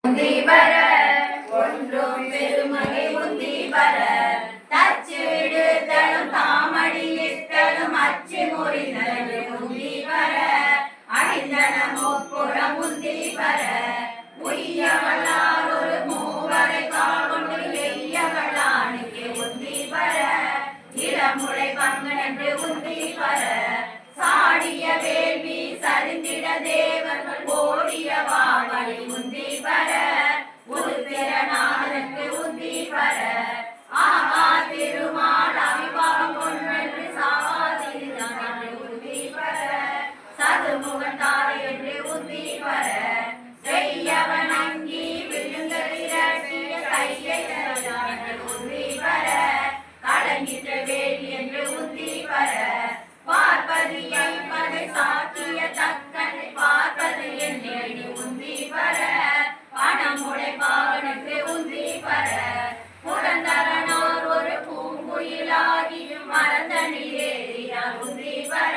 உந்தி வர ஒன்றும் பெருமகை உந்தி வர தச்சு விடுதலும் தாமடியிட்டலும் அச்சு முறிதலும் உந்தி வர அணிந்தன முப்புறம் உந்தி வர உய்யவளார் ஒரு மூவரை கால் கொண்டு எய்யவளானுக்கு உந்தி வர இளமுளை பங்கனென்று உந்தி வர சாடிய வேள்வி சரிந்திட தேவர்கள் ஓடிய வாவழி உந்தி வர உருத்திரநாதனுக்கு உந்தி வர ஆகா திருமால் அவிவாகம் கொண்டு சாதிரு உந்தி வர சதுமுகன் தாரை என்று உந்தி வர செய்யவன் அங்கி விழுந்ததிரட்டிய கையை உந்தி வர கடங்கிட்ட வேலி என்று உந்தி வர பார்ப்பதியை பதை சாக்கிய தக்கனை பார்ப்பது என்னடி உந்தி வர பணமுடை பாகனுக்கு உந்தி வர புரந்தரனார் ஒரு பூங்குயிலாகி மரந்தனில் ஏறினார் உந்தி வர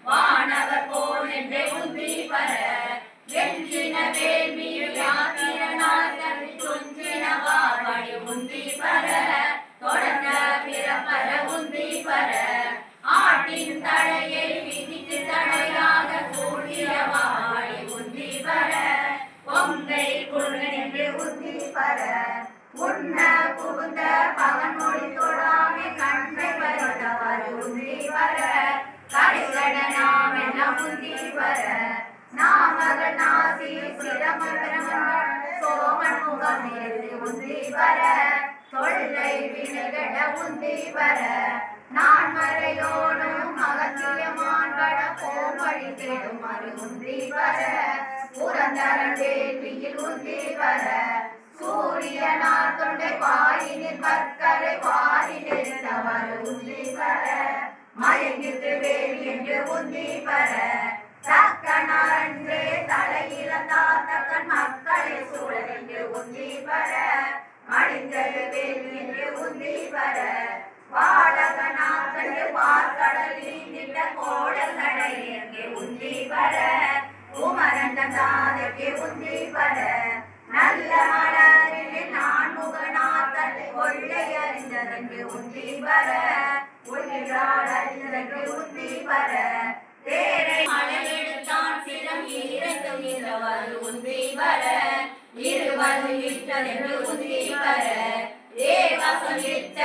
வானவர் போல் என்று உந்தி வர வெஞ்சின வேள்வியில் யாத்திரனார் தன்னை கொஞ்சின வாவழி உந்தி வர தொடர்ந்த பிறப்பர உந்தி வர ஆட்டின் தடையை விதித்து தடையாக கூடிய வாழி உந்தி வர பொங்கை குழுவென்று உந்தி வர உண்ண புகுந்த பகன்மொழி தொடாமே கண்ணை வருடவர் உந்தி வர கரைகடனாம் எல்லாம் உந்தி வர நாமகள் நாசி சிரமன் சோமன் முகம் இருந்து உந்தி வர தொல்லை வினைகட உந்தி வர நான் மறையோனும் அகத்தியமான் வட போவழி தேடும் மறு உந்தி வர புரந்தர வேள்வியில் உந்தி வர சூரியனார் தொண்டை வாயினில் பற்களை வாரிலிருந்தவர் உந்தி வர மயங்கிட்டு வேலி என்று உந்தி வர தக்கனன்றே தலையிழந்தார் தக்கன் மக்களை சூழல் என்று உந்தி வர மடிந்தது வேலி என்று உந்தி வர வாடகனாக்கண்டு பார்க்கடலில் நின்ற கோடல் கடை எங்கே உந்தி வர குமரண்ட தாதைக்கு உந்தி வர நல்ல மலரிலே நான் முகநாத்தலை கொள்ளை அறிந்ததற்கு உந்தி வர உயிரால் அறிந்ததற்கு உந்தி வர தேரை மலையெடுத்தான் சிரம் ஈரத்தும் இருவர் உந்தி வர இருவது விட்டதென்று உந்தி வர தேவசம் விட்ட